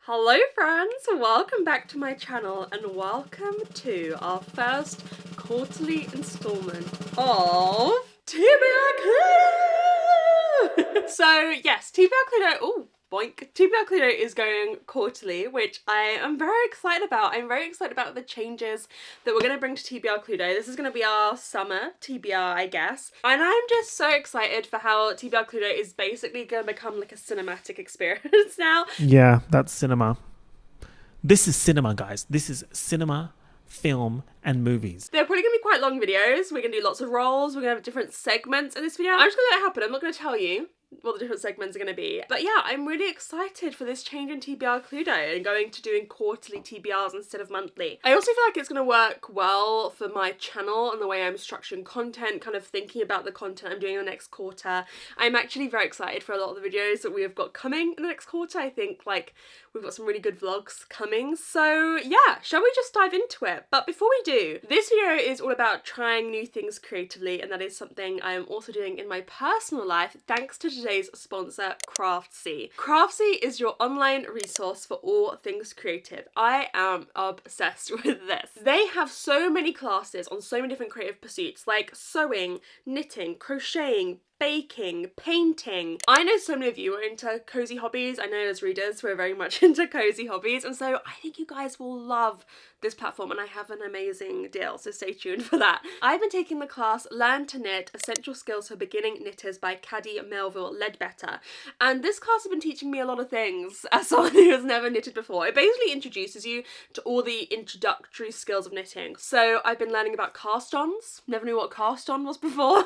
Hello friends, welcome back to my channel and welcome to our first quarterly installment of TBR Cluedo! So yes, TBR Cluedo, TBR Cluedo is going quarterly, which I am very excited about. I'm very excited about the changes that we're going to bring to TBR Cluedo. This is going to be our summer TBR, I guess. And I'm just so excited for how TBR Cluedo is basically going to become like a cinematic experience now. Yeah, that's cinema. This is cinema, guys. This is cinema, film, and movies. They're probably going to be quite long videos. We're going to do lots of roles. We're going to have different segments in this video. I'm just going to let it happen. I'm not going to tell you what the different segments are going to be. But yeah, I'm really excited for this change in TBR Cluedo and going to doing quarterly TBRs instead of monthly. I also feel like it's going to work well for my channel and the way I'm structuring content, kind of thinking about the content I'm doing in the next quarter. I'm actually very excited for a lot of the videos that we have got coming in the next quarter. I think like we've got some really good vlogs coming. So yeah, shall we just dive into it? But before we do, this video is all about trying new things creatively, and that is something I am also doing in my personal life thanks to today's sponsor, Craftsy. Craftsy is your online resource for all things creative. I am obsessed with this. They have so many classes on so many different creative pursuits like sewing, knitting, crocheting, baking, painting. I know so many of you are into cozy hobbies. I know as readers we're very much into cozy hobbies, and so I think you guys will love this platform, and I have an amazing deal, so stay tuned for that. I've been taking the class Learn to Knit Essential Skills for Beginning Knitters by Caddy Melville Ledbetter, and this class has been teaching me a lot of things as someone who has never knitted before. It basically introduces you to all the introductory skills of knitting. So I've been learning about cast-ons, never knew what a cast-on was before,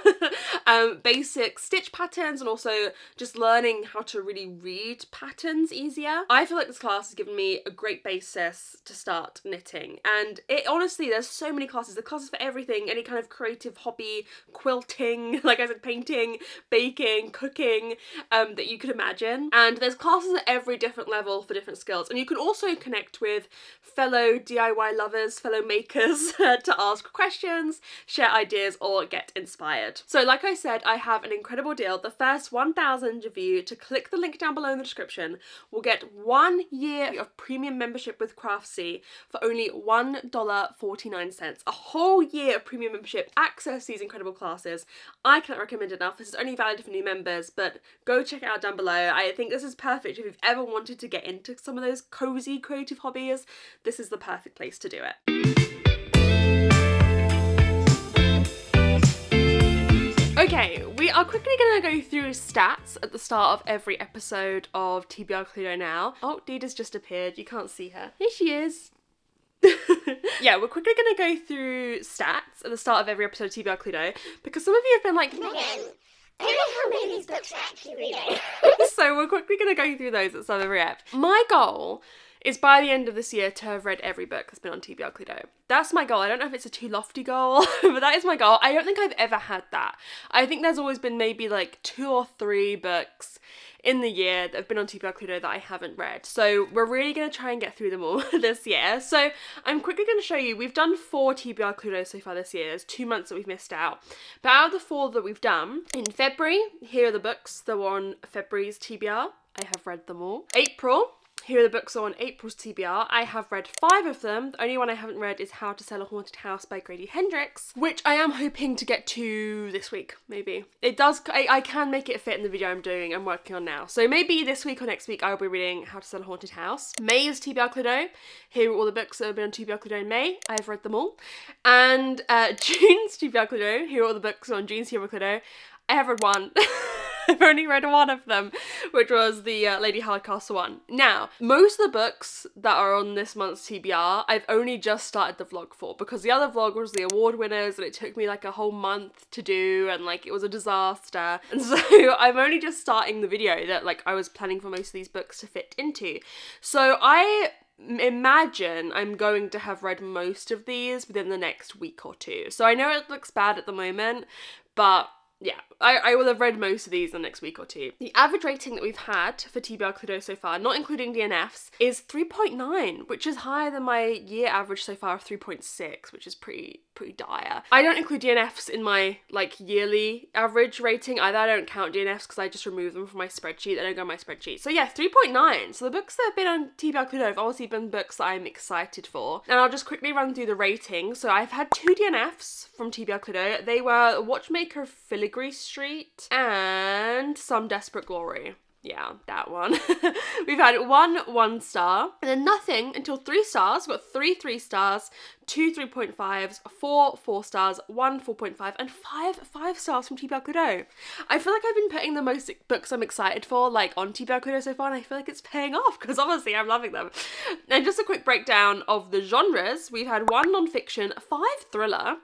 basic stitch patterns, and also just learning how to really read patterns easier. I feel like this class has given me a great basis to start knitting, and it honestly, there's so many classes. The classes for everything, any kind of creative hobby, quilting, like I said, painting, baking, cooking, that you could imagine. And there's classes at every different level for different skills, and you can also connect with fellow DIY lovers, fellow makers to ask questions, share ideas, or get inspired. So like I said, I have an incredible deal. The first 1,000 of you to click the link down below in the description will get 1 year of premium membership with Craftsy for only $1.49. A whole year of premium membership, access these incredible classes. I cannot recommend enough. This is only valid for new members, but go check it out down below. I think this is perfect if you've ever wanted to get into some of those cozy creative hobbies. This is the perfect place to do it. Okay, we are quickly going to go through stats at the start of every episode of TBR Cluedo now. Oh, Dida's just appeared. You can't see her. Here she is. Yeah, we're quickly going to go through stats at the start of every episode of TBR Cluedo because some of you have been like, Megan, I don't know how many of these books are actually reading. So we're quickly going to go through those at the start of every ep. My goal is by the end of this year to have read every book that's been on TBR Cluedo. That's my goal. I don't know if it's a too lofty goal, but that is my goal. I don't think I've ever had that. I think there's always been maybe like 2 or 3 books in the year that have been on TBR Cluedo that I haven't read. So we're really going to try and get through them all this year. So I'm quickly going to show you, we've done 4 TBR Cluedo so far this year. There's 2 months that we've missed out. But out of the 4 that we've done, in February, here are the books that were on February's TBR. I have read them all. April, here are the books on April's TBR. I have read 5 of them. The only one I haven't read is How to Sell a Haunted House by Grady Hendrix, which I am hoping to get to this week, maybe. It does, I can make it fit in the video I'm working on now. So maybe this week or next week I will be reading How to Sell a Haunted House. May's TBR Cluedo. Here are all the books that have been on TBR Cluedo in May. I have read them all. And June's TBR Cluedo. Here are all the books on June's TBR Cluedo. I have read 1. I've only read 1 of them, which was the Lady Hardcastle one. Now, most of the books that are on this month's TBR, I've only just started the vlog for, because the other vlog was the award winners, and it took me like a whole month to do, and like it was a disaster. And so I'm only just starting the video that like I was planning for most of these books to fit into. So I imagine I'm going to have read most of these within the next week or 2. So I know it looks bad at the moment, but yeah, I will have read most of these in the next week or 2. The average rating that we've had for TBR Cluedo so far, not including DNFs, is 3.9, which is higher than my year average so far of 3.6, which is pretty pretty dire. I don't include DNFs in my like yearly average rating either. I don't count DNFs because I just remove them from my spreadsheet. They don't go on my spreadsheet. So yeah, 3.9. So the books that have been on TBR Cluedo have obviously been books that I'm excited for. And I'll just quickly run through the rating. So I've had 2 DNFs from TBR Cluedo. They were Watchmaker Filigree Street and Some Desperate Glory. Yeah, that one. We've had 1 star, and then nothing until 3 stars. We've got 3 stars, 2 3.5s, 4 stars, 1 4.5, and 5 stars from TBR Cluedo. I feel like I've been putting the most books I'm excited for like on TBR Cluedo so far, and I feel like it's paying off because obviously I'm loving them. And just a quick breakdown of the genres. We've had 1 non-fiction, 5 thriller,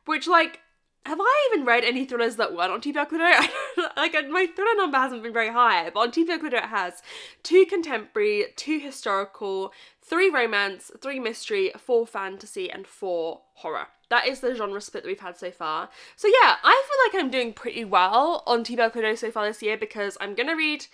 which like, have I even read any thrillers that weren't on TBR Cluedo? Like, my thriller number hasn't been very high, but on TBR Cluedo it has 2 contemporary, 2 historical, 3 romance, 3 mystery, 4 fantasy, and 4 horror. That is the genre split that we've had so far. So yeah, I feel like I'm doing pretty well on TBR Cluedo so far this year because I'm gonna read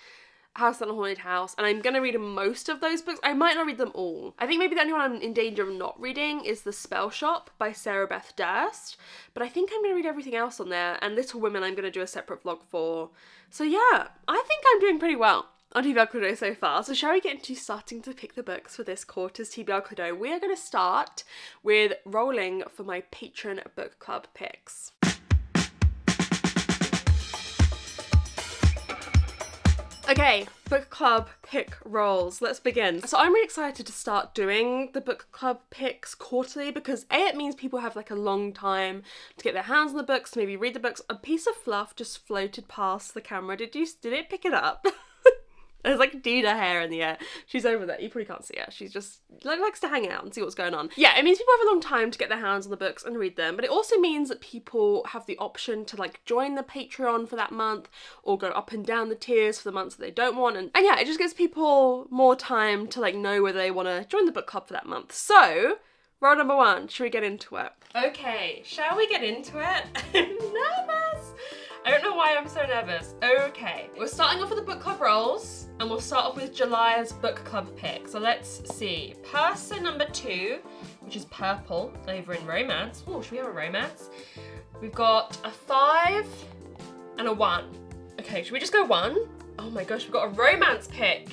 House on a Haunted House, and I'm gonna read most of those books. I might not read them all. I think maybe the only one I'm in danger of not reading is The Spell Shop by Sarah Beth Durst, but I think I'm gonna read everything else on there, and Little Women I'm gonna do a separate vlog for. So yeah, I think I'm doing pretty well on TBR Cluedo so far. So shall we get into starting to pick the books for this quarter's TBR Cluedo? We are gonna start with rolling for my patron book club picks. Okay, book club pick rolls. Let's begin. So I'm really excited to start doing the book club picks quarterly because A, it means people have like a long time to get their hands on the books, to maybe read the books. A piece of fluff just floated past the camera. Did it pick it up? There's like Dina hair in the air. She's over there. You probably can't see her. She's just likes to hang out and see what's going on. Yeah, it means people have a long time to get their hands on the books and read them, but it also means that people have the option to like join the Patreon for that month or go up and down the tiers for the months that they don't want. And yeah, it just gives people more time to like know whether they want to join the book club for that month. So, roll number 1. Should we get into it? Okay, shall we get into it? I'm nervous. I don't know why I'm so nervous. Okay, we're starting off with the book club rolls, and we'll start off with July's book club pick. So let's see. Person number 2, which is purple, over in romance. Oh, should we have a romance? We've got a 5 and a 1. Okay, should we just go 1? Oh my gosh, we've got a romance pick.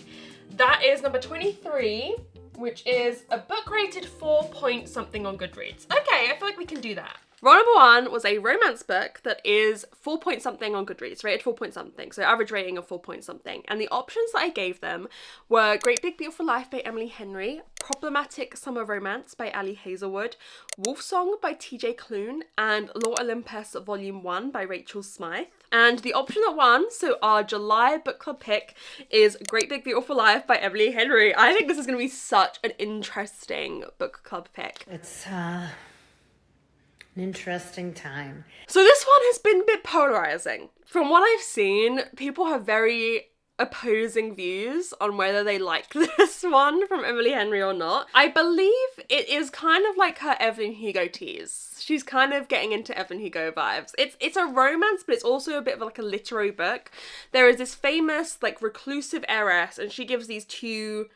That is number 23, which is a book rated 4 point something on Goodreads. Okay, I feel like we can do that. Roll number 1 was a romance book that is 4 point something on Goodreads, rated 4 point something, so average rating of 4 point something. And the options that I gave them were Great Big Beautiful Life by Emily Henry, Problematic Summer Romance by Ali Hazelwood, Wolf Song by TJ Klune, and Law Olympus Volume 1 by Rachel Smythe. And the option that won, so our July book club pick, is Great Big Beautiful Life by Emily Henry. I think this is going to be such an interesting book club pick. It's an interesting time. So this one has been a bit polarizing. From what I've seen, people have very opposing views on whether they like this one from Emily Henry or not. I believe it is kind of like her Evelyn Hugo tease. She's kind of getting into Evelyn Hugo vibes. It's a romance, but it's also a bit of like a literary book. There is this famous like reclusive heiress, and she gives these 2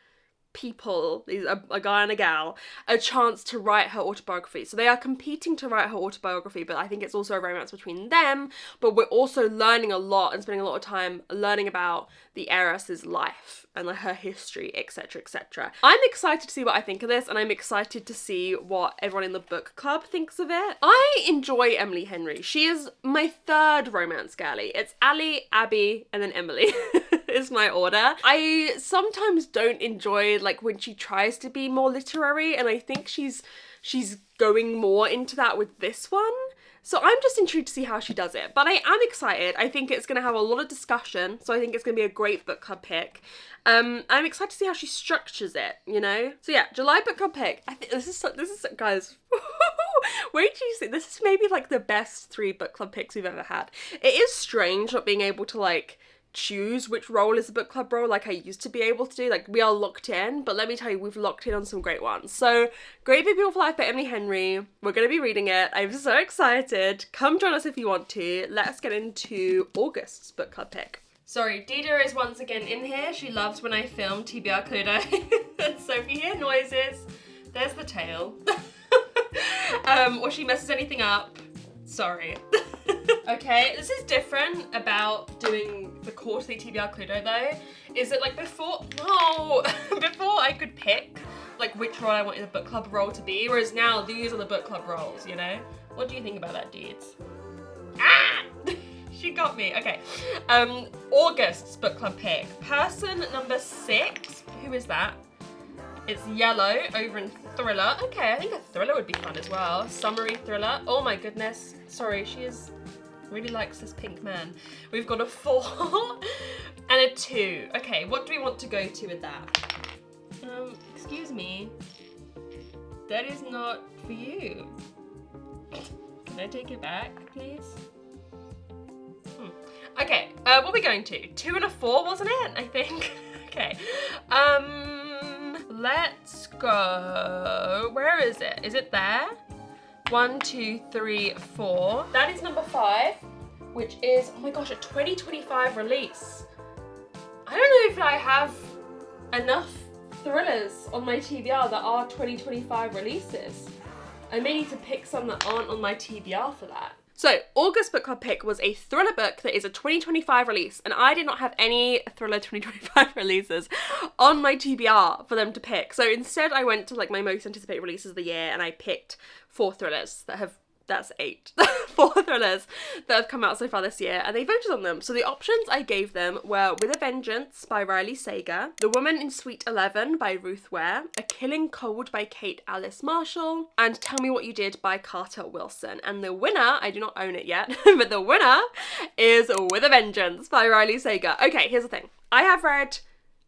people, a guy and a gal, a chance to write her autobiography. So they are competing to write her autobiography, but I think it's also a romance between them, but we're also learning a lot and spending a lot of time learning about the heiress's life and like her history, etc, etc. I'm excited to see what I think of this, and I'm excited to see what everyone in the book club thinks of it. I enjoy Emily Henry. She is my 3rd romance girly. It's Ali, Abby, and then Emily. Is my order. I sometimes don't enjoy like when she tries to be more literary, and I think she's going more into that with this one. So I'm just intrigued to see how she does it. But I am excited. I think it's going to have a lot of discussion, so I think it's going to be a great book club pick. I'm excited to see how she structures it, you know? So yeah, July book club pick. I think this is guys, wait till you see. This is maybe like the best 3 book club picks we've ever had. It is strange not being able to like choose which role is a book club role like I used to be able to do. Like, we are locked in, but let me tell you, we've locked in on some great ones. So Great Big Beautiful Life by Emily Henry, we're going to be reading it. I'm so excited. Come join us if you want to. Let's get into August's book club pick. Sorry, Dida is once again in here. She loves when I film TBR Cluedo. So if you hear noises, there's the tail. or she messes anything up, sorry. Okay, this is different about doing the quarterly TBR Cluedo though, is that like before I could pick like which role I wanted the book club role to be, whereas now these are the book club roles, you know? What do you think about that, dudes? Ah! She got me, okay. August's book club pick. Person number 6, who is that? It's Yellow over in Thriller. Okay, I think a thriller would be fun as well. Summary thriller. Oh my goodness. Sorry, she really likes this pink man. We've got a 4 and a 2. Okay, what do we want to go to with that? Excuse me. That is not for you. Can I take it back, please? Okay, what are we going to? 2 and a 4, wasn't it? I think. Okay. Let's go. Where is it? Is it there? 1, 2, 3, 4. That is number 5, which is, oh my gosh, a 2025 release. I don't know if I have enough thrillers on my TBR that are 2025 releases. I may need to pick some that aren't on my TBR for that. So, August book club pick was a thriller book that is a 2025 release, and I did not have any thriller 2025 releases on my TBR for them to pick. So instead I went to like my most anticipated releases of the year and I picked 4 thrillers that have, that's 8, 4 thrillers that have come out so far this year, and they voted on them. So the options I gave them were With a Vengeance by Riley Sager, The Woman in Suite 11 by Ruth Ware, A Killing Cold by Kate Alice Marshall, and Tell Me What You Did by Carter Wilson. And the winner, I do not own it yet, but the winner is With a Vengeance by Riley Sager. Okay, here's the thing. I have read,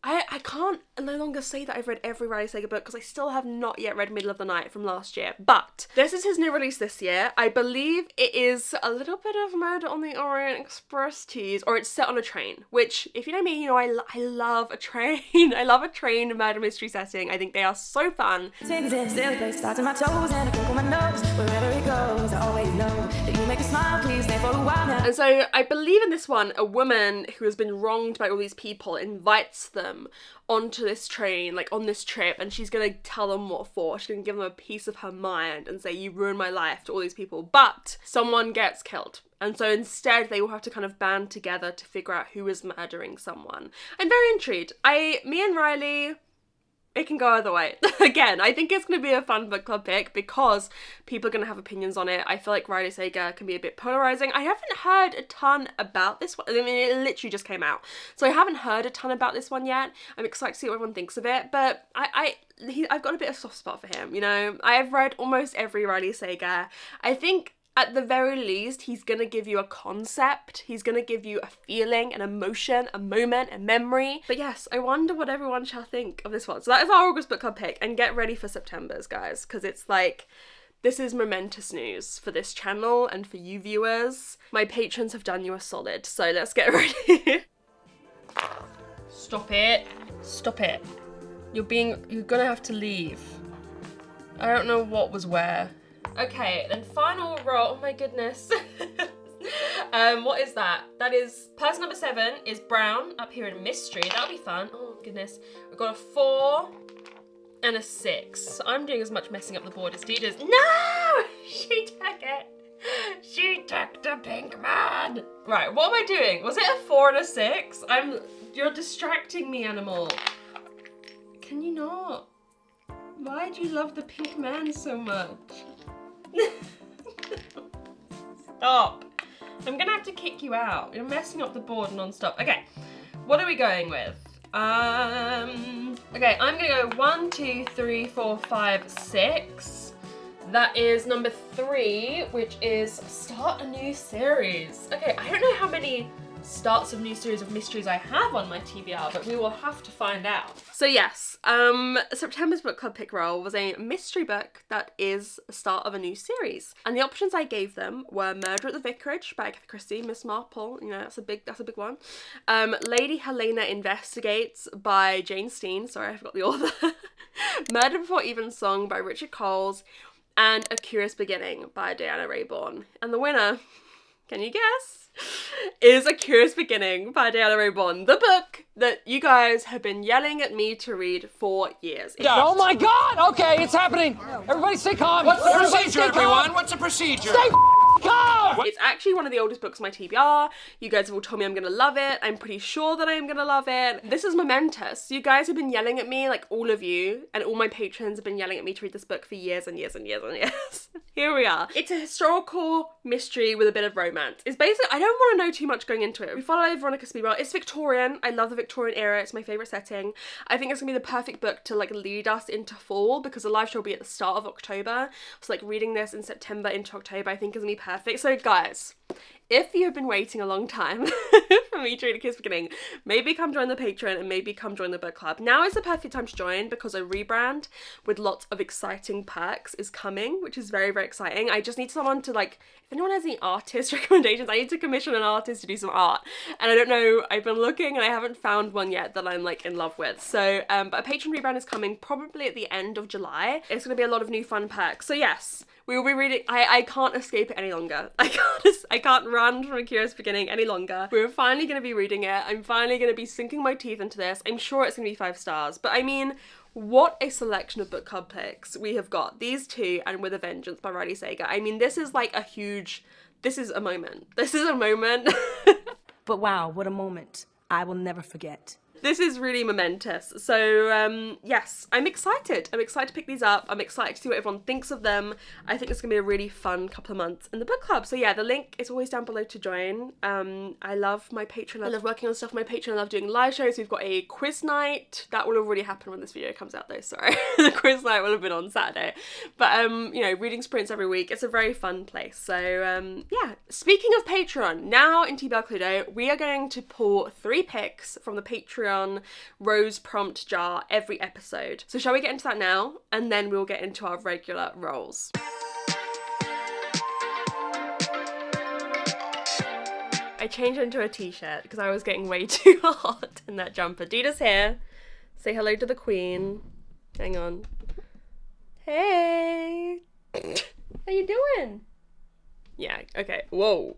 I can't no longer say that I've read every Riley Sager book because I still have not yet read Middle of the Night from last year, but this is his new release this year. I believe it is a little bit of Murder on the Orient Express tease, or it's set on a train, which, if you know me, you know I love a train. I love a train murder mystery setting. I think they are so fun. And so I believe in this one, a woman who has been wronged by all these people invites them onto this train, like on this trip, and she's gonna tell them what for. She's gonna give them a piece of her mind and say, you ruined my life, to all these people, but someone gets killed. And so instead they all have to kind of band together to figure out who is murdering someone. I'm very intrigued. Me and Riley, it can go either way. Again, I think it's going to be a fun book club pick because people are going to have opinions on it. I feel like Riley Sager can be a bit polarizing. I haven't heard a ton about this one. I mean, it literally just came out. So I haven't heard a ton about this one yet. I'm excited to see what everyone thinks of it. But I've got a bit of a soft spot for him, you know? I have read almost every Riley Sager. I think at the very least, he's going to give you a concept. He's going to give you a feeling, an emotion, a moment, a memory. But yes, I wonder what everyone shall think of this one. So that is our August book club pick. And get ready for September's, guys, because it's like, this is momentous news for this channel and for you viewers. My patrons have done you a solid, so let's get ready. Stop it. Stop it. You're gonna have to leave. I don't know what was where. Okay, then final roll. Oh my goodness. What is that? That is, person number 7 is Brown, up here in Mystery. That'll be fun. Oh goodness. We've got a 4 and a 6. So I'm doing as much messing up the board as Dee does. No! She took it. She took the pink man. Right, what am I doing? Was it a 4 and a 6? You're distracting me, animal. Can you not? Why do you love the pink man so much? Stop. I'm gonna have to kick you out. You're messing up the board non-stop. Okay, what are we going with? Okay, I'm gonna go 1, 2, 3, 4, 5, 6. That is number 3, which is start a new series. Okay, I don't know how many starts of new series of mysteries I have on my TBR, but we will have to find out. So yes, September's book club pick roll was a mystery book that is the start of a new series. And the options I gave them were Murder at the Vicarage by Agatha Christie, Miss Marple, you know, that's a big one. Lady Helena Investigates by Jane Steen, sorry I forgot the author. Murder Before Evensong by Richard Coles, and A Curious Beginning by Diana Raybourn. And the winner can you guess? Is A Curious Beginning by Diana Raybon, the book that you guys have been yelling at me to read for years. Oh my God! Okay, it's happening. Everybody stay calm. What's the procedure, everyone? What's the procedure? Stay calm. It's actually one of the oldest books on my TBR. You guys have all told me I'm gonna love it. I'm pretty sure that I am gonna love it. This is momentous. You guys have been yelling at me, like all of you, and all my patrons have been yelling at me to read this book for years and years and years and years. Here we are. It's a historical mystery with a bit of romance. It's basically, I don't want to know too much going into it. We follow Veronica Speedwell. It's Victorian. I love the Victorian era. It's my favourite setting. I think it's gonna be the perfect book to like lead us into fall because the live show will be at the start of October. So like reading this in September into October I think is gonna be perfect. So guys, if you have been waiting a long time for me to read A Curious Beginning, maybe come join the Patreon and maybe come join the book club. Now is the perfect time to join because a rebrand with lots of exciting perks is coming, which is very, very exciting. I just need someone to like, if anyone has any artist recommendations, I need to commission an artist to do some art. And I don't know, I've been looking and I haven't found one yet that I'm like in love with. So, but a Patreon rebrand is coming probably at the end of July. It's going to be a lot of new fun perks. So yes, we will be reading. I can't escape it any longer. I can't run from A Curious Beginning any longer. We're finally going to be reading it. I'm finally going to be sinking my teeth into this. I'm sure it's going to be 5 stars. But I mean, what a selection of book club picks we have got. These two and With a Vengeance by Riley Sager. I mean, this is like a huge, this is a moment. This is a moment. But wow, what a moment. I will never forget. This is really momentous. So yes, I'm excited. I'm excited to pick these up. I'm excited to see what everyone thinks of them. I think it's gonna be a really fun couple of months in the book club. So yeah, the link is always down below to join. I love my Patreon. I love working on stuff on my Patreon. I love doing live shows. We've got a quiz night. That will have already happened when this video comes out though, sorry. The quiz night will have been on Saturday. But you know, reading sprints every week. It's a very fun place. So yeah, speaking of Patreon, now in TBR Cluedo, we are going to pull 3 picks from the Patreon Rose prompt jar every episode. So shall we get into that now? And then we'll get into our regular roles. I changed into a t-shirt because I was getting way too hot in that jumper. Dita's here. Say hello to the queen. Hang on. Hey. How you doing? Yeah, okay, whoa.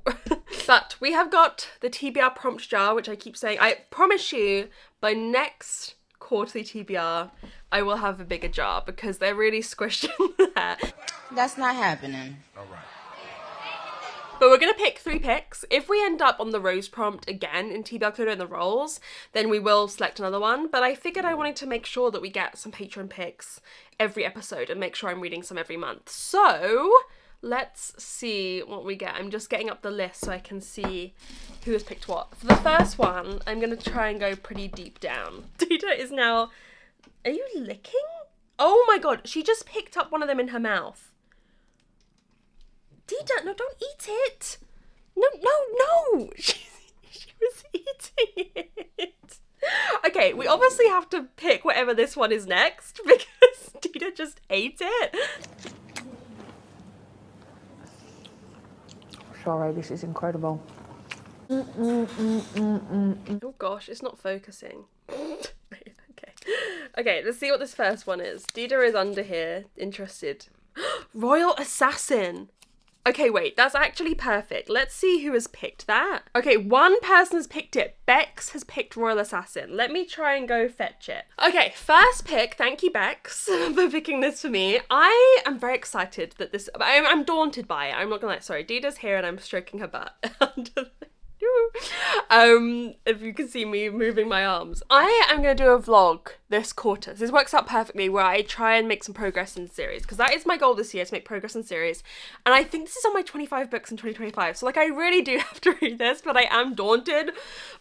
But we have got the TBR prompt jar, which I keep saying. I promise you, by next quarterly TBR, I will have a bigger jar because they're really squished in there. That's not happening. All right. But we're going to pick 3 picks. If we end up on the Rose prompt again in TBR Cluedo in the roles, then we will select another one. But I figured I wanted to make sure that we get some Patreon picks every episode and make sure I'm reading some every month. So let's see what we get. I'm just getting up the list so I can see who has picked what. For the first one, I'm going to try and go pretty deep down. Dita is now... Are you licking? Oh my god, she just picked up one of them in her mouth. Dita, no, don't eat it. No. She was eating it. Okay, we obviously have to pick whatever this one is next because Dita just ate it. Sorry, this is incredible. Oh gosh, it's not focusing. Okay, let's see what this first one is. Dita is under here, interested. Royal Assassin. Okay, wait, that's actually perfect. Let's see who has picked that. Okay, one person has picked it. Bex has picked Royal Assassin. Let me try and go fetch it. Okay, first pick. Thank you, Bex, for picking this for me. I am very excited that this... I'm daunted by it. I'm not gonna lie. Sorry, Dita's here and I'm stroking her butt. If you can see me moving my arms. I am going to do a vlog this quarter. This works out perfectly where I try and make some progress in the series because that is my goal this year, to make progress in the series. And I think this is on my 25 books in 2025. So like I really do have to read this, but I am daunted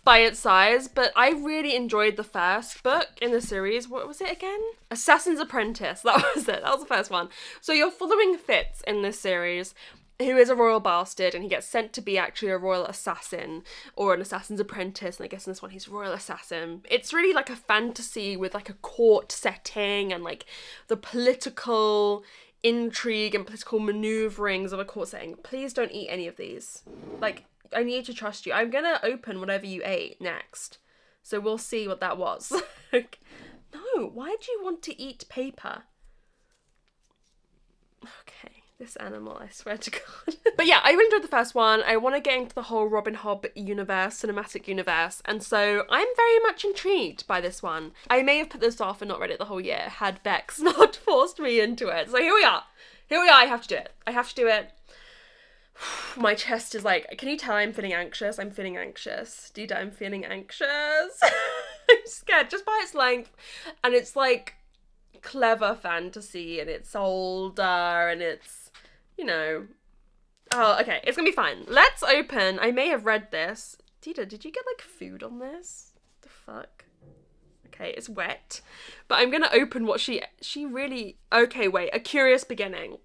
by its size. But I really enjoyed the first book in the series. What was it again? Assassin's Apprentice. That was it. That was the first one. So you're following Fitz in this series, who is a royal bastard, and he gets sent to be actually a royal assassin or an assassin's apprentice, and I guess in this one he's a royal assassin. It's really like a fantasy with like a court setting and like the political intrigue and political maneuverings of a court setting. Please don't eat any of these. Like, I need to trust you. I'm gonna open whatever you ate next, so we'll see what that was. No, why do you want to eat paper? Okay. This animal, I swear to God. But yeah, I really enjoyed the first one. I want to get into the whole Robin Hobb universe, cinematic universe, and so I'm very much intrigued by this one. I may have put this off and not read it the whole year had Bex not forced me into it. So here we are. Here we are. I have to do it. I have to do it. My chest is like, can you tell I'm feeling anxious? I'm feeling anxious. Dida, I'm feeling anxious. I'm scared just by its length. And it's like clever fantasy and it's older and it's, you know. Oh, okay. It's gonna be fine. Let's open. I may have read this. Dida, did you get like food on this? The fuck? Okay, it's wet. But I'm gonna open what she really, okay, wait, A Curious Beginning.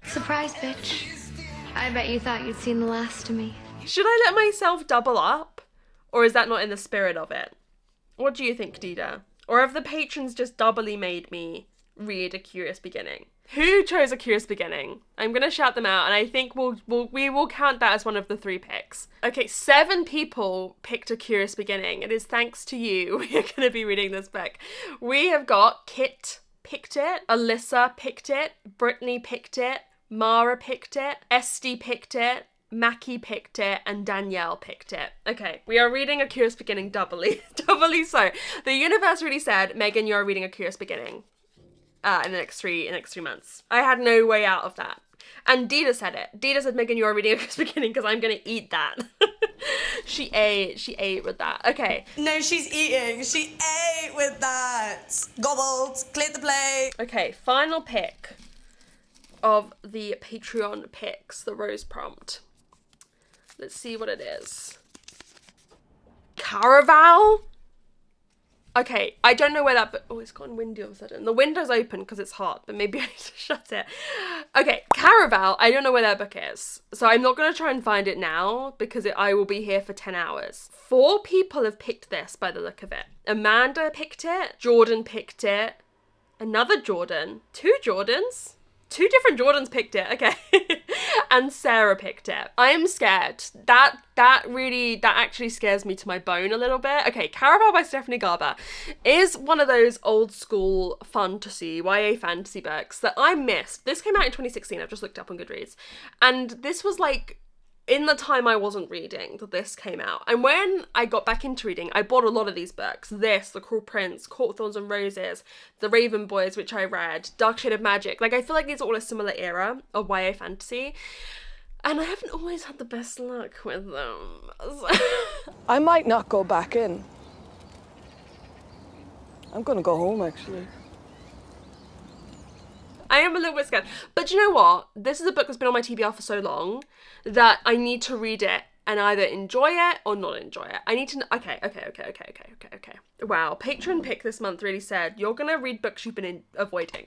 Surprise, bitch. I bet you thought you'd seen the last of me. Should I let myself double up? Or is that not in the spirit of it? What do you think, Dida? Or have the patrons just doubly made me read A Curious Beginning? Who chose A Curious Beginning? I'm gonna shout them out and I think we will count that as one of the 3 picks. Okay, 7 people picked A Curious Beginning. It is thanks to you we are gonna be reading this book. We have got Kit picked it, Alyssa picked it, Brittany picked it, Mara picked it, Esty picked it, Mackie picked it, and Danielle picked it. Okay, we are reading A Curious Beginning doubly. Doubly so. The universe really said, Megan, you're reading A Curious Beginning in the next 3 months. I had no way out of that. And Dida said it. Dida said, Megan, you're reading A Curious Beginning because I'm going to eat that. She ate with that. Okay. No, she's eating. She ate with that. Gobbled. Cleared the plate. Okay, final pick of the Patreon picks, the rose prompt. Let's see what it is. Caraval? Okay, I don't know where that, but oh, it's gotten windy all of a sudden. The window's open because it's hot, but maybe I need to shut it. Okay, Caraval, I don't know where that book is. So I'm not going to try and find it now because I will be here for 10 hours. 4 people have picked this by the look of it. Amanda picked it, Jordan picked it, another Jordan, 2 Jordans? 2 different Jordans picked it, okay. And Sarah picked it. I am scared. That actually scares me to my bone a little bit. Okay, Caraval by Stephanie Garber is one of those old school fantasy, YA fantasy books that I missed. This came out in 2016, I've just looked up on Goodreads. And this was like, in the time I wasn't reading, that this came out. And when I got back into reading, I bought a lot of these books. This, The Cruel Prince, Court of Thorns and Roses, The Raven Boys, which I read, Dark Shade of Magic. Like, I feel like these are all a similar era of YA fantasy. And I haven't always had the best luck with them. I might not go back in. I'm gonna go home, actually. I am a little bit scared. But you know what? This is a book that's been on my TBR for so long that I need to read it and either enjoy it or not enjoy it. I need to... Okay. Wow, patron pick this month really said, you're gonna read books you've been avoiding.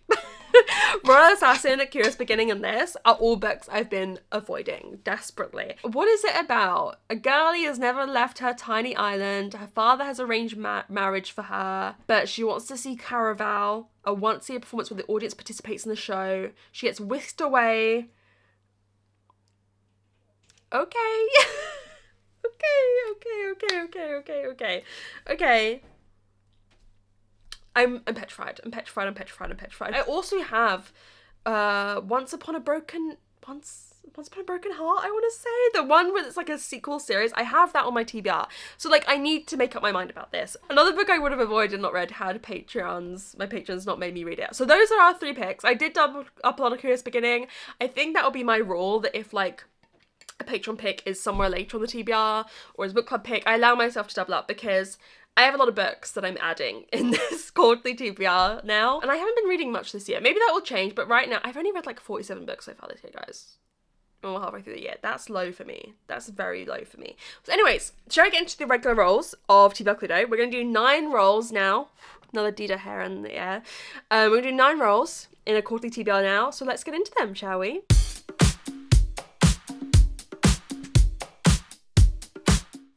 Royal Assassin, A Curious Beginning, and this are all books I've been avoiding desperately. What is it about? A girlie has never left her tiny island. Her father has arranged marriage for her, but she wants to see Caraval, a once-a-year performance where the audience participates in the show. She gets whisked away. Okay. Okay. I'm petrified. I also have Once Upon a Broken Heart, I want to say. The one where it's like a sequel series. I have that on my TBR. So like I need to make up my mind about this. Another book I would have avoided and not read had my patrons not made me read it. So those are our 3 picks. I did double up on A Curious Beginning. I think that will be my rule, that if like a Patreon pick is somewhere later on the TBR or is a book club pick, I allow myself to double up because I have a lot of books that I'm adding in this quarterly TBR now, and I haven't been reading much this year. Maybe that will change, but right now I've only read like 47 books so far this year, guys. We're halfway through the year. That's low for me. That's very low for me. So anyways, shall I get into the regular rolls of TBR Cluedo? We're going to do 9 rolls now. Another Dida hair in the air. We're going to do 9 rolls in a quarterly TBR now, so let's get into them, shall we?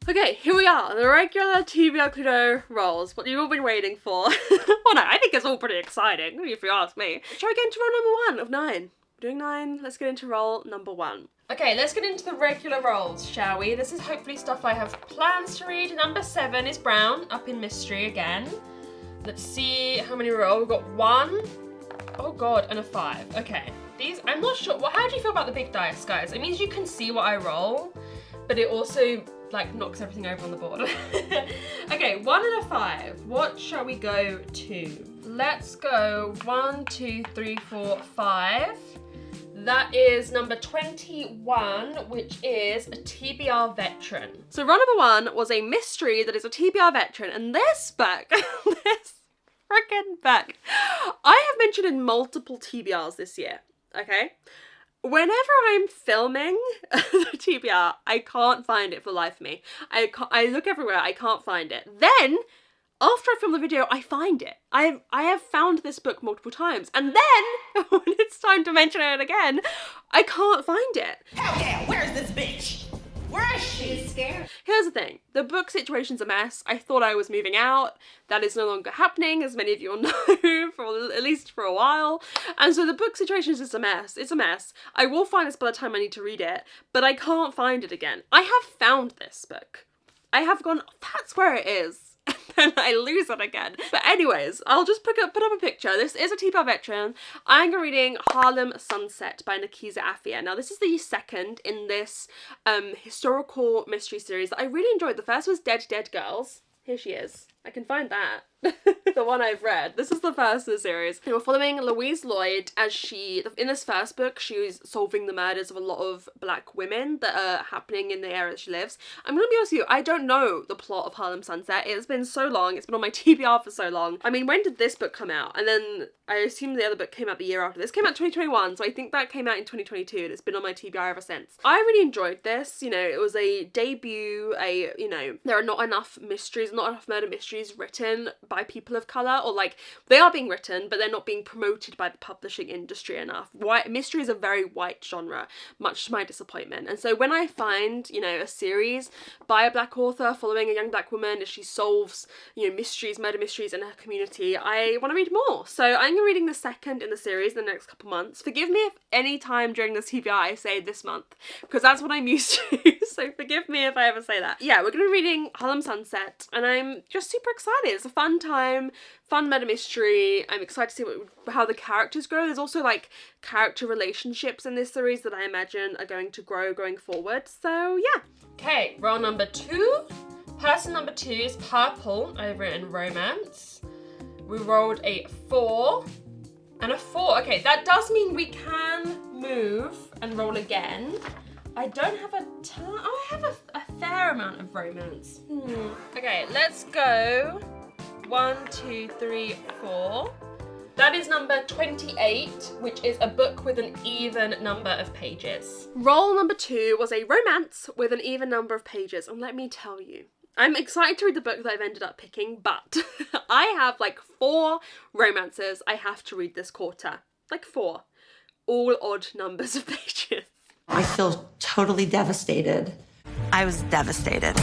Okay, here we are, the regular TBR Cluedo rolls, what you've all been waiting for. Well, no, I think it's all pretty exciting, if you ask me. Shall we get into roll number 1 of 9? We're doing 9, let's get into roll number 1. Okay, let's get into the regular rolls, shall we? This is hopefully stuff I have plans to read. Number 7 is Brown, up in mystery again. Let's see how many roll. We've got 1, oh god, and a 5. Okay, These, I'm not sure. Well, how do you feel about the big dice, guys? It means you can see what I roll, but it also like knocks everything over on the board. Okay, 1 out of 5. What shall we go to? Let's go 1, 2, 3, 4, 5. That is number 21, which is a TBR veteran. So role number 1 was a mystery that is a TBR veteran, and this book, this freaking book, I have mentioned in multiple TBRs this year, okay? Whenever I'm filming the TBR, I can't find it for the life of me. I look everywhere, I can't find it. Then, after I film the video, I find it. I have found this book multiple times. And then, when it's time to mention it again, I can't find it. Hell yeah, where's this bitch? Where is she? Scared. Here's the thing. The book situation's a mess. I thought I was moving out. That is no longer happening, as many of you will know, at least for a while. And so the book situation is just a mess. It's a mess. I will find this by the time I need to read it, but I can't find it again. I have found this book. I have gone, that's where it is. And then I lose it again. But anyways, I'll just put up a picture. This is a TBR veteran. I'm reading Harlem Sunset by Nikisa Afia. Now, this is the second in this historical mystery series that I really enjoyed. The first was Dead Girls. Here she is. I can find that. The one I've read. This is the first in the series. And we're following Louise Lloyd as in this first book, she was solving the murders of a lot of black women that are happening in the area she lives. I'm gonna be honest with you, I don't know the plot of Harlem Sunset. It's been so long. It's been on my TBR for so long. I mean, when did this book come out? And then I assume the other book came out the year after. This came out 2021, so I think that came out in 2022, and it's been on my TBR ever since. I really enjoyed this. You know, it was a debut, there are not enough murder mysteries written by people of colour, or like, they are being written, but they're not being promoted by the publishing industry enough. Mystery is a very white genre, much to my disappointment. And so when I find, a series by a black author following a young black woman as she solves, murder mysteries in her community, I want to read more. So I'm reading the second in the series in the next couple months. Forgive me if any time during this TBR I say this month, because that's what I'm used to. So forgive me if I ever say that. Yeah, we're going to be reading Harlem Sunset, and I'm just super excited. It's a fun time, fun murder mystery. I'm excited to see how the characters grow. There's also like character relationships in this series that I imagine are going to grow going forward. So yeah. Okay, role number 2. Person number 2 is Purple. I've written romance. We rolled a 4 and a 4. Okay, that does mean we can move and roll again. I don't have a ton. Oh, I have a fair amount of romance. Okay, let's go. 1, 2, 3, 4. That is number 28, which is a book with an even number of pages. Role number 2 was a romance with an even number of pages, and let me tell you, I'm excited to read the book that I've ended up picking, but I have like 4 romances I have to read this quarter. Like 4. All odd numbers of pages. I feel totally devastated. I was devastated.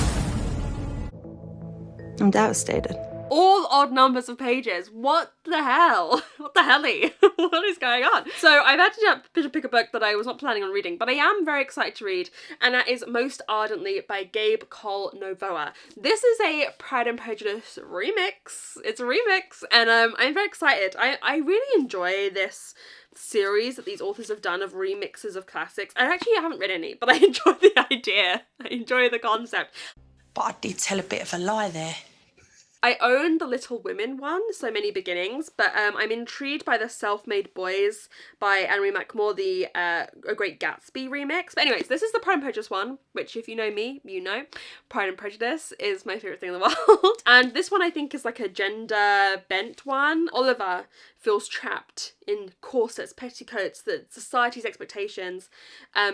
I'm devastated. All odd numbers of pages. What the hell? What the helly? What is going on? So I've had to pick a book that I was not planning on reading, but I am very excited to read, and that is Most Ardently by Gabe Cole Novoa. This is a Pride and Prejudice remix. It's a remix, and I'm very excited. I really enjoy this series that these authors have done of remixes of classics. I haven't read any, but I enjoy the idea. I enjoy the concept. But I did tell a bit of a lie there. I own the Little Women one, So Many Beginnings, but I'm intrigued by the Self-Made Boys by Anne-Marie McMore, the A Great Gatsby remix. But anyways, this is the Pride and Prejudice one, which if you know me, you know. Pride and Prejudice is my favourite thing in the world. And this one I think is like a gender-bent one. Oliver feels trapped in corsets, petticoats, society's expectations.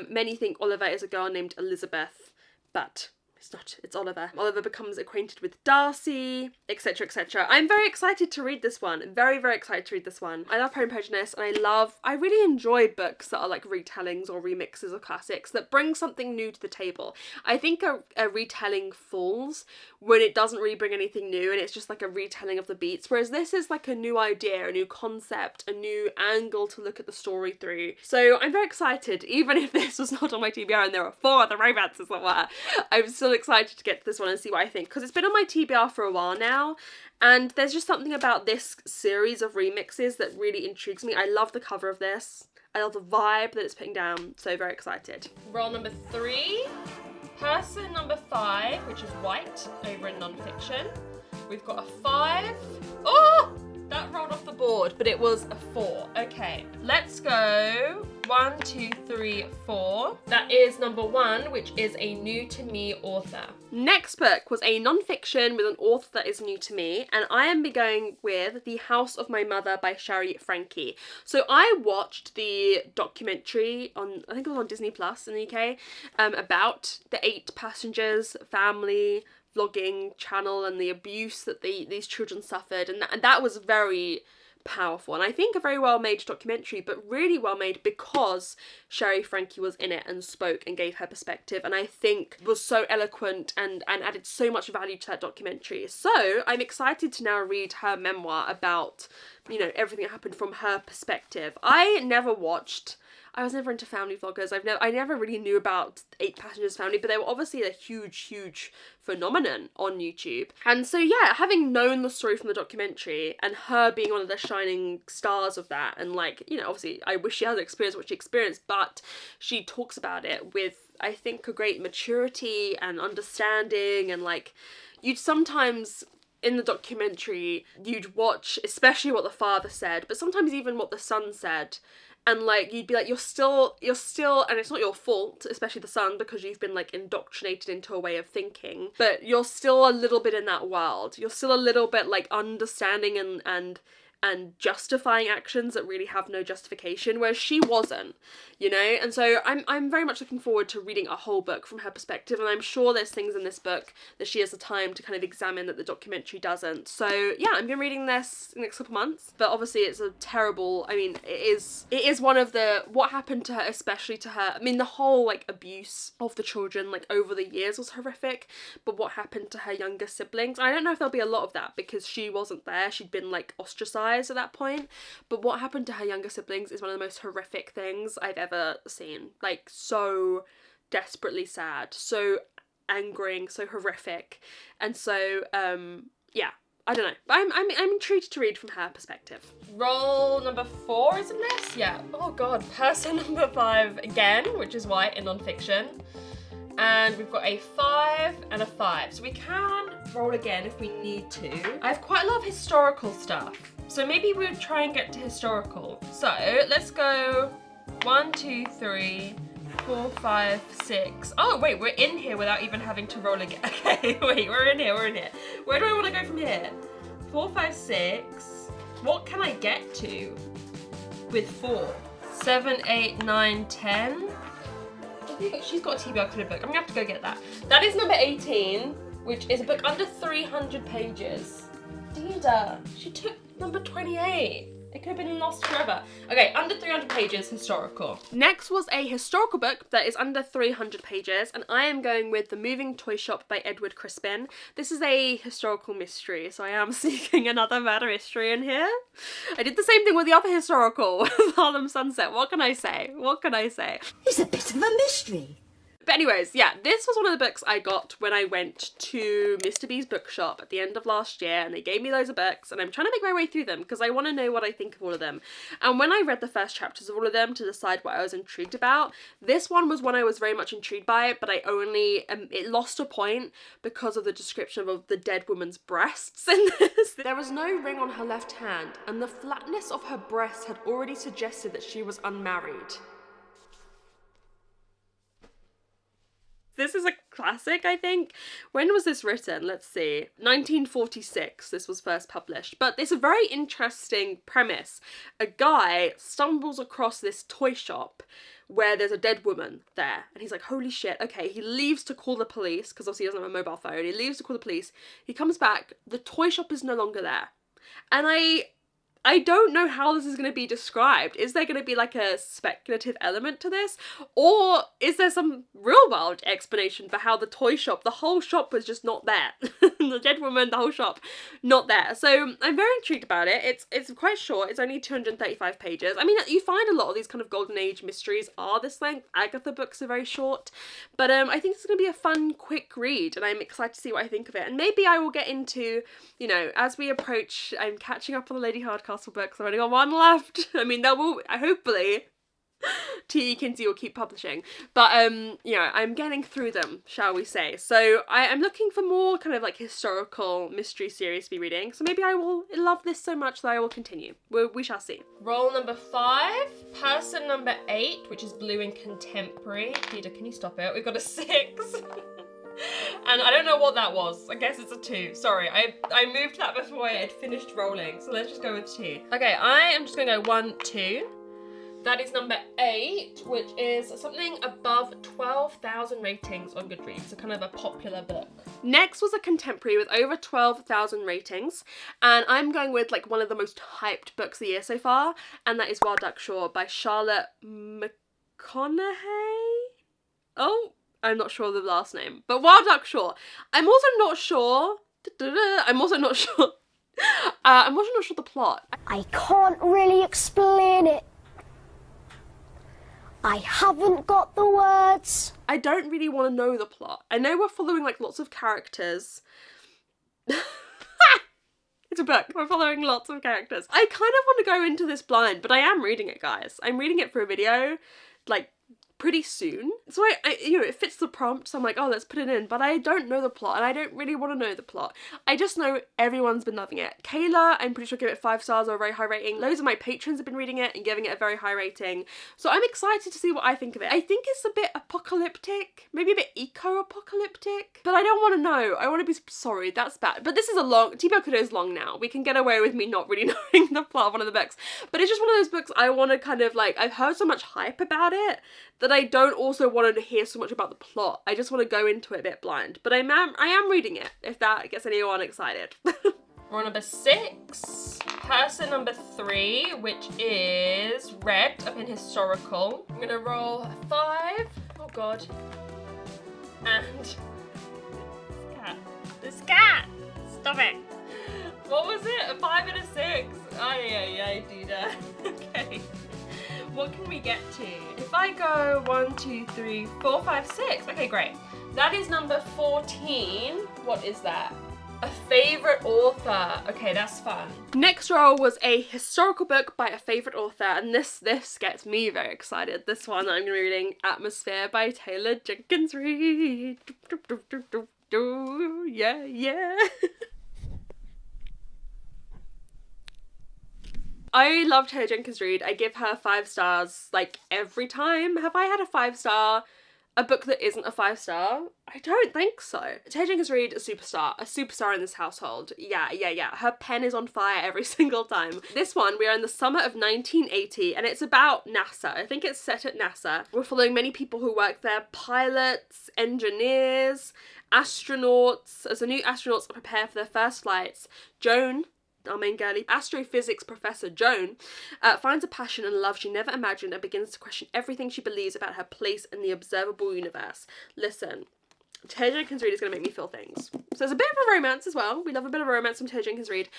Many think Oliver is a girl named Elizabeth, but it's not, it's Oliver. Oliver becomes acquainted with Darcy, etc, etc. I'm very excited to read this one. Very, very excited to read this one. I love Pride and Prejudice, and I really enjoy books that are like retellings or remixes of classics that bring something new to the table. I think a retelling falls when it doesn't really bring anything new and it's just like a retelling of the beats, whereas this is like a new idea, a new concept, a new angle to look at the story through. So I'm very excited, even if this was not on my TBR and there are 4 other romances that were. I'm still excited to get to this one and see what I think, because it's been on my TBR for a while now, and there's just something about this series of remixes that really intrigues me. I love the cover of this. I love the vibe that it's putting down. So very excited. Roll number 3. Person number 5, which is white, over in non-fiction. We've got a 5. Oh! That rolled off the board, but it was a 4. Okay, let's go 1, 2, 3, 4. That is number 1, which is a new to me author. Next book was a non-fiction with an author that is new to me, and I am going with The House of My Mother by Shari Frankie. So I watched the documentary on, I think it was on Disney Plus in the UK, about the 8 passengers, family, vlogging channel and the abuse that these children suffered, and that was very powerful, and I think a very well made documentary, but really well made because Shari Frankie was in it and spoke and gave her perspective, and I think was so eloquent and added so much value to that documentary. So I'm excited to now read her memoir about, you know, everything that happened from her perspective. I was never into family vloggers. I never really knew about 8 Passengers family, but they were obviously a huge phenomenon on YouTube. And so yeah, having known the story from the documentary and her being one of the shining stars of that, and like, you know, obviously I wish she had experienced what she experienced, but she talks about it with, I think, a great maturity and understanding, and like, you'd sometimes in the documentary, you'd watch especially what the father said, but sometimes even what the son said, and like, you'd be like, you're still, and it's not your fault, especially the son, because you've been like indoctrinated into a way of thinking, but you're still a little bit in that world. You're still a little bit like understanding and justifying actions that really have no justification, whereas she wasn't, you know? And so I'm very much looking forward to reading a whole book from her perspective, and I'm sure there's things in this book that she has the time to kind of examine that the documentary doesn't. So yeah, I'm been reading this in the next couple months, but obviously it's a terrible, I mean, it is one of the, what happened to her, especially to her, I mean, the whole like abuse of the children like over the years was horrific, but what happened to her younger siblings, I don't know if there'll be a lot of that because she wasn't there, she'd been like ostracized at that point, but what happened to her younger siblings is one of the most horrific things I've ever seen. Like, so desperately sad, so angering, so horrific. And so yeah, I don't know, but I'm intrigued to read from her perspective. Roll number 4, isn't this? Yeah. Oh god, person number 5 again, which is white in non-fiction. And we've got a 5 and a 5. So we can roll again if we need to. I have quite a lot of historical stuff, so maybe we'll try and get to historical. So let's go 1, 2, 3, 4, 5, 6. Oh wait, we're in here without even having to roll again. Okay, wait, we're in here. Where do I want to go from here? 4, 5, 6. What can I get to with 4? 7, 8, 9, 10. She's got a TBR Cluedo book. I'm gonna have to go get that. That is number 18, which is a book under 300 pages. Dida, she took number 28. It could have been lost forever. Okay, under 300 pages, historical. Next was a historical book that is under 300 pages, and I am going with The Moving Toy Shop by Edward Crispin. This is a historical mystery, so I am seeking another murder mystery in here. I did the same thing with the other historical, with Harlem Sunset. What can I say? It's a bit of a mystery. But anyways, yeah, this was one of the books I got when I went to Mr. B's bookshop at the end of last year, and they gave me loads of books, and I'm trying to make my way through them because I want to know what I think of all of them. And when I read the first chapters of all of them to decide what I was intrigued about, this one was one I was very much intrigued by, but I only, it lost a point because of the description of the dead woman's breasts in this. There was no ring on her left hand, and the flatness of her breasts had already suggested that she was unmarried. This is a classic, I think. When was this written? Let's see. 1946, this was first published. But it's a very interesting premise. A guy stumbles across this toy shop where there's a dead woman there. And he's like, holy shit, okay. He leaves to call the police, because obviously he doesn't have a mobile phone. He leaves to call the police. He comes back. The toy shop is no longer there. And I don't know how this is going to be described. Is there going to be like a speculative element to this? Or is there some real world explanation for how the toy shop, the whole shop was just not there? The dead woman, the whole shop, not there. So I'm very intrigued about it. It's quite short. It's only 235 pages. I mean, you find a lot of these kind of golden age mysteries are this length. Agatha books are very short. But I think it's going to be a fun, quick read. And I'm excited to see what I think of it. And maybe I will get into, you know, as we approach, I'm catching up on the Lady Hardcastle books. I've only got one left. I mean, there will, hopefully, T.E. Kinsey will keep publishing. But, you know, I'm getting through them, shall we say. So I'm looking for more kind of like historical mystery series to be reading. So maybe I will love this so much that I will continue. We shall see. Role number 5, person number 8, which is blue and contemporary. Peter, can you stop it? We've got a 6. And I don't know what that was. I guess it's a 2. Sorry, I moved that before I had finished rolling. So let's just go with 2. Okay, I am just gonna go 1, 2. That is number 8, which is something above 12,000 ratings on Goodreads, so kind of a popular book. Next was a contemporary with over 12,000 ratings, and I'm going with like one of the most hyped books of the year so far, and that is Wild Duck Shore by Charlotte McConaughey? Oh, I'm not sure of the last name, but Wild Duck Shore. I'm also not sure the plot. I can't really explain it. I haven't got the words. I don't really want to know the plot. I know we're following like lots of characters. It's a book. We're following lots of characters. I kind of want to go into this blind, but I am reading it, guys. I'm reading it for a video, like, pretty soon. So I you know, it fits the prompt, so I'm like, oh, let's put it in. But I don't know the plot, and I don't really want to know the plot. I just know everyone's been loving it. Kayla, I'm pretty sure, gave it 5 stars or a very high rating. Loads of my patrons have been reading it and giving it a very high rating. So I'm excited to see what I think of it. I think it's a bit apocalyptic, maybe a bit eco-apocalyptic, but I don't want to know. I want to be sorry, that's bad. But this is a long, TBR Cluedo is long now. We can get away with me not really knowing the plot of one of the books. But it's just one of those books I want to kind of like, I've heard so much hype about it that I don't also want to hear so much about the plot. I just want to go into it a bit blind. But I am reading it, if that gets anyone excited. Role number 6, person number 3, which is red, up in historical. I'm gonna roll 5. Oh god. And this cat. Stop it. What was it? A 5 and a 6. Ay, dude. Okay. What can we get to? If I go 1, 2, 3, 4, 5, 6. Okay, great. That is number 14. What is that? A favourite author. Okay, that's fun. Next roll was a historical book by a favourite author, and this gets me very excited. This one I'm going to be reading, Atmosphere by Taylor Jenkins Reid. Yeah. I love Taylor Jenkins Reid. I give her 5 stars like every time. Have I had a 5-star? A book that isn't a 5-star? I don't think so. Taylor Jenkins Reid, a superstar in this household. Yeah. Her pen is on fire every single time. This one, we are in the summer of 1980, and it's about NASA. I think it's set at NASA. We're following many people who work there, pilots, engineers, astronauts. As the new astronauts prepare for their first flights, Joan, our main girlie, astrophysics professor Joan, finds a passion and love she never imagined and begins to question everything she believes about her place in the observable universe. Listen, Taylor Jenkins Reid is going to make me feel things. So there's a bit of a romance as well. We love a bit of a romance from Taylor Jenkins Reid.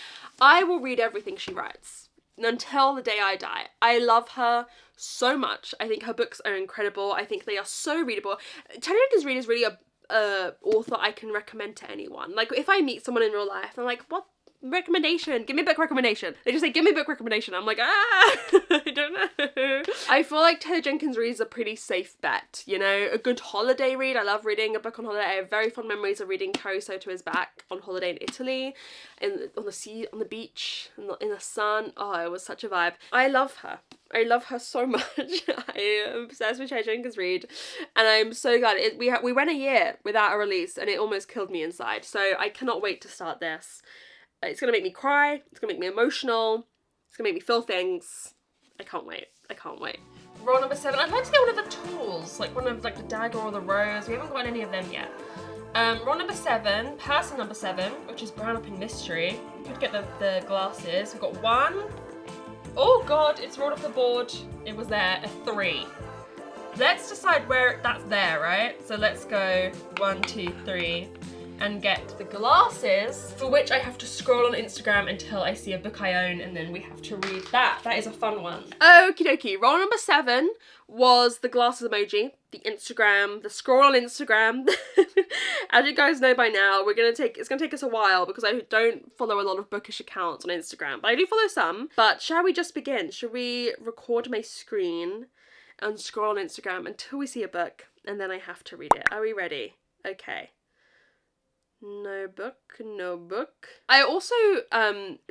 I will read everything she writes until the day I die. I love her so much. I think her books are incredible. I think they are so readable. Taylor Jenkins Reid is really a author I can recommend to anyone. Like, if I meet someone in real life, I'm like, what? Recommendation, give me a book recommendation. They just say, give me a book recommendation. I'm like, I don't know. I feel like Taylor Jenkins Reid is a pretty safe bet, you know, a good holiday read. I love reading a book on holiday. I have very fond memories of reading Carrie Soto's Back on holiday in Italy, and on the sea, on the beach, in the sun. Oh, it was such a vibe. I love her. I love her so much. I am obsessed with Taylor Jenkins Reid, and I'm so glad. We went a year without a release, and it almost killed me inside. So I cannot wait to start this. It's going to make me cry, it's going to make me emotional, it's going to make me feel things. I can't wait. Roll number 7. I'd like to get one of the tools, like one of like the dagger or the rose. We haven't got any of them yet. Roll number 7, person number 7, which is brown up in mystery. We could get the glasses. We've got 1. Oh god, it's rolled off the board. It was there, a 3. Let's decide where that's there, right? So let's go 1, 2, 3. And get the glasses, for which I have to scroll on Instagram until I see a book I own, and then we have to read that. That is a fun one. Okie dokie. Roll number 7 was the glasses emoji, the Instagram, the scroll on Instagram. As you guys know by now, it's gonna take us a while because I don't follow a lot of bookish accounts on Instagram, but I do follow some. But shall we just begin? Should we record my screen and scroll on Instagram until we see a book, and then I have to read it. Are we ready? Okay. No book. I also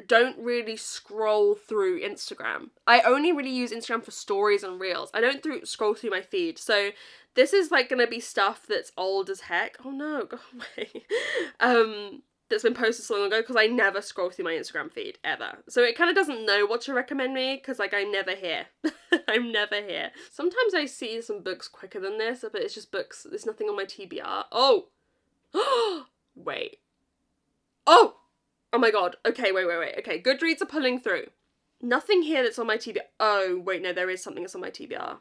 don't really scroll through Instagram. I only really use Instagram for stories and reels. I don't scroll through my feed. So this is like gonna be stuff that's old as heck. Oh no, go away. That's been posted so long ago because I never scroll through my Instagram feed ever. So it kind of doesn't know what to recommend me because like I'm never here. I'm never here. Sometimes I see some books quicker than this, but it's just books. There's nothing on my TBR. Oh! Wait. Oh my god. Okay, wait. Okay, Goodreads are pulling through. Nothing here that's on my TBR. Oh, wait, no, there is something that's on my TBR.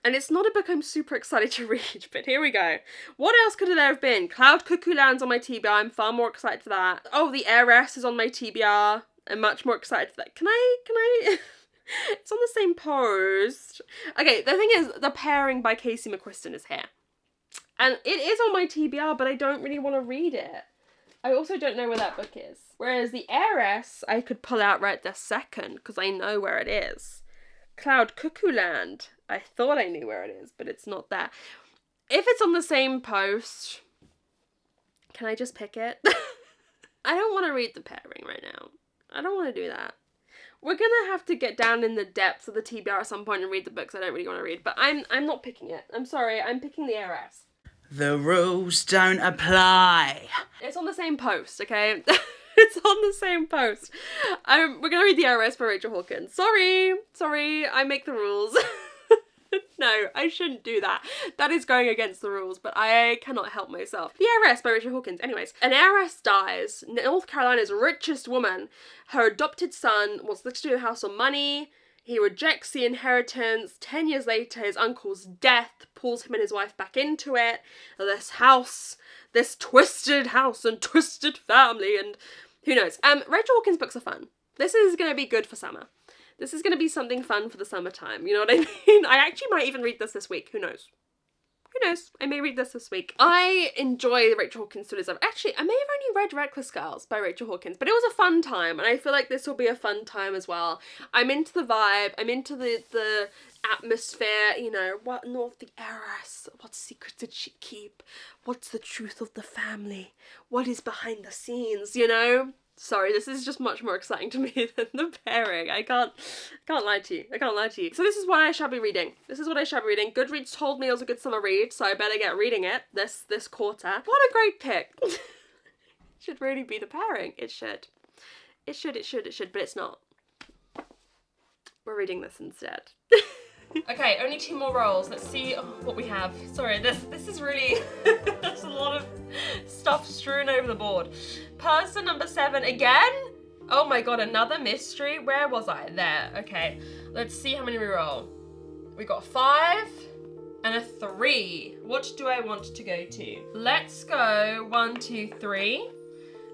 And it's not a book I'm super excited to read, but here we go. What else could there have been? Cloud Cuckoo Land's on my TBR. I'm far more excited for that. Oh, The Heiress is on my TBR. I'm much more excited for that. Can I? It's on the same post. Okay, the thing is, The Pairing by Casey McQuiston is here. And it is on my TBR, but I don't really want to read it. I also don't know where that book is. Whereas The Heiress, I could pull out right this second, because I know where it is. Cloud Cuckoo Land. I thought I knew where it is, but it's not there. If it's on the same post, can I just pick it? I don't want to read The Pairing right now. I don't want to do that. We're gonna have to get down in the depths of the TBR at some point and read the books I don't really want to read, but I'm not picking it. I'm sorry, I'm picking The Heiress. The rules don't apply. It's on the same post, okay? It's on the same post. We're gonna read The Heiress by Rachel Hawkins. Sorry, I make the rules. No, I shouldn't do that. That is going against the rules, but I cannot help myself. The Heiress by Rachel Hawkins. Anyways, an heiress dies. North Carolina's richest woman. Her adopted son wants to do a house on money. He rejects the inheritance. 10 years later, his uncle's death pulls him and his wife back into it. This twisted house and twisted family, and who knows. Rachel Hawkins books are fun. This is going to be good for summer. This is going to be something fun for the summertime. You know what I mean? I actually might even read this week. Who knows? Who knows? I may read this week. I enjoy Rachel Hawkins stories. Actually, I may have only read Reckless Girls by Rachel Hawkins, but it was a fun time, and I feel like this will be a fun time as well. I'm into the vibe. I'm into the atmosphere. You know, what North the Heiress? What secrets did she keep? What's the truth of the family? What is behind the scenes? You know. Sorry, this is just much more exciting to me than The Pairing. I can't lie to you. So this is what I shall be reading. Goodreads told me it was a good summer read, so I better get reading it this quarter. What a great pick. It should really be The Pairing. It should, but it's not. We're reading this instead. Okay, only 2 more rolls. Let's see what we have. Sorry, this is really... There's a lot of stuff strewn over the board. Person number 7 again? Oh my god, another mystery? Where was I? There. Okay, let's see how many we roll. We got a 5 and a 3. What do I want to go to? Let's go 1, 2, 3.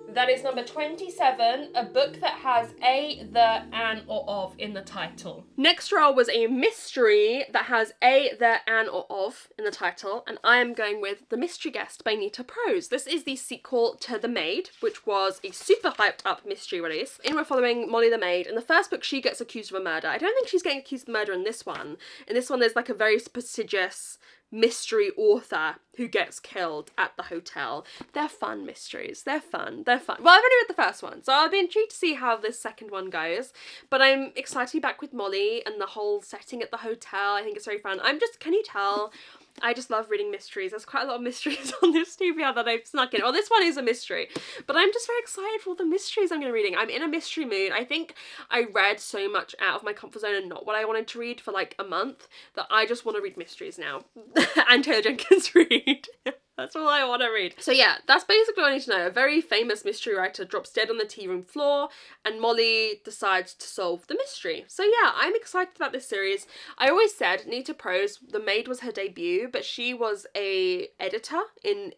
That is number 27, a book that has a, the, an, or of in the title. Next roll was a mystery that has a, the, an, or of in the title, and I am going with The Mystery Guest by Nita Prose. This is the sequel to The Maid, which was a super hyped up mystery release. And we're following Molly the Maid. In the first book, she gets accused of a murder. I don't think she's getting accused of murder in this one. In this one, there's like a very prestigious mystery author who gets killed at the hotel. They're fun mysteries. They're fun. Well, I've only read the first one, so I'll be intrigued to see how this second one goes. But I'm excited to be back with Molly and the whole setting at the hotel. I think it's very fun. Can you tell? I just love reading mysteries. There's quite a lot of mysteries on this TBR that I've snuck in. Well, this one is a mystery, but I'm just very excited for all the mysteries I'm going to be reading. I'm in a mystery mood. I think I read so much out of my comfort zone and not what I wanted to read for like a month that I just want to read mysteries now. And Taylor Jenkins read. That's all I want to read. So yeah, that's basically all I need to know. A very famous mystery writer drops dead on the tea room floor and Molly decides to solve the mystery. So yeah, I'm excited about this series. I always said Nita Prose, The Maid was her debut, but she was a editor in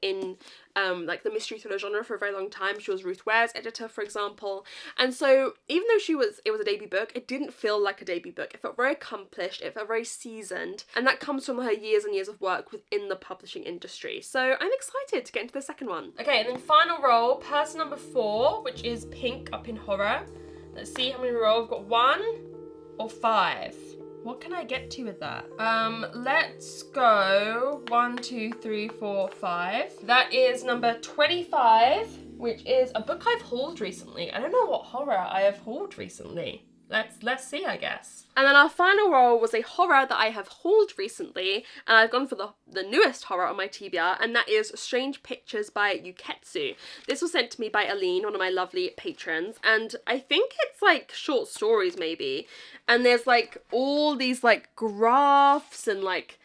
like the mystery thriller genre for a very long time. She was Ruth Ware's editor, for example. And so even though it was a debut book, it didn't feel like a debut book. It felt very accomplished, it felt very seasoned, and that comes from her years and years of work within the publishing industry. So I'm excited to get into the second one. Okay, and then final roll, person number 4, which is Pink Up in Horror. Let's see how many we roll. We've got 1 or 5. What can I get to with that? Let's go 1, 2, 3, 4, 5. That is number 25, which is a book I've hauled recently. I don't know what horror I have hauled recently. Let's see, I guess. And then our final roll was a horror that I have hauled recently, and I've gone for the newest horror on my TBR, and that is Strange Pictures by Yuketsu. This was sent to me by Aline, one of my lovely patrons, and I think it's like short stories maybe, and there's like all these like graphs and like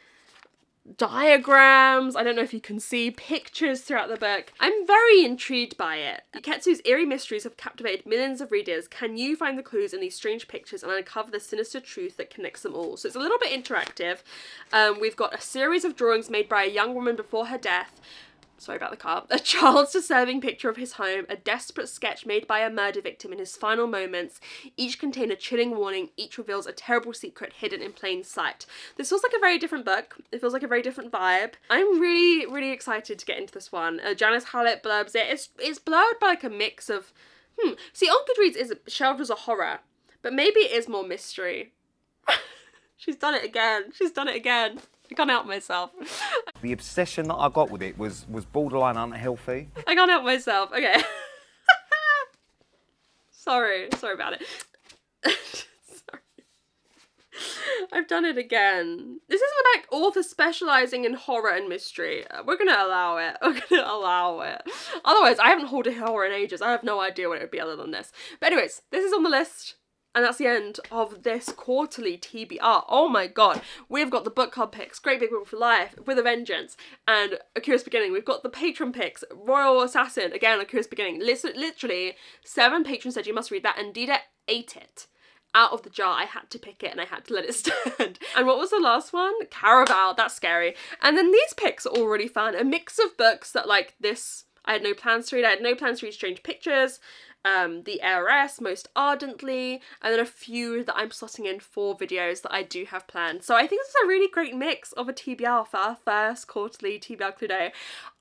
diagrams, I don't know if you can see, pictures throughout the book. I'm very intrigued by it. Yuketsu's eerie mysteries have captivated millions of readers. Can you find the clues in these strange pictures and uncover the sinister truth that connects them all? So it's a little bit interactive. We've got a series of drawings made by a young woman before her death. Sorry about the car. A child's disturbing picture of his home, a desperate sketch made by a murder victim in his final moments. Each contain a chilling warning, each reveals a terrible secret hidden in plain sight. This feels like a very different book. It feels like a very different vibe. I'm really, really excited to get into this one. Janice Hallett blurbs it. It's blurred by like a mix of... See, on Goodreads is shelved as a horror, but maybe it is more mystery. She's done it again. She's done it again. I can't help myself. The obsession that I got with it was borderline unhealthy. I can't help myself. Okay. Sorry about it. Sorry. I've done it again. This isn't about authors specialising in horror and mystery. We're gonna allow it. We're gonna allow it. Otherwise, I haven't hauled a horror in ages. I have no idea what it would be other than this. But anyways, this is on the list. And that's the end of this quarterly TBR. Oh my god. We've got the book club picks, Great Big Book for Life, With a Vengeance, and A Curious Beginning. We've got the patron picks, Royal Assassin, again, A Curious Beginning. Literally, 7 patrons said you must read that, and Dida ate it. Out of the jar, I had to pick it and I had to let it stand. And what was the last one? Caraval, that's scary. And then these picks are all really fun. A mix of books that like this, I had no plans to read. I had no plans to read Strange Pictures, The Heiress, Most Ardently, and then a few that I'm slotting in for videos that I do have planned. So I think this is a really great mix of a TBR for our first quarterly TBR Cluedo.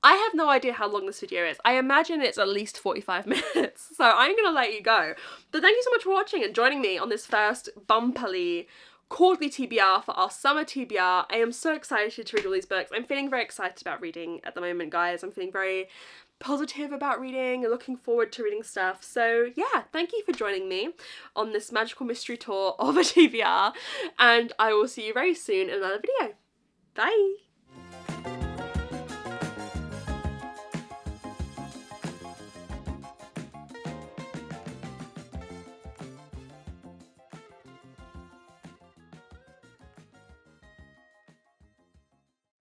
I have no idea how long this video is. I imagine it's at least 45 minutes, so I'm gonna let you go. But thank you so much for watching and joining me on this first bumperly quarterly TBR for our summer TBR. I am so excited to read all these books. I'm feeling very excited about reading at the moment, guys. I'm feeling very positive about reading and looking forward to reading stuff. So yeah, thank you for joining me on this magical mystery tour of a TBR, and I will see you very soon in another video. Bye!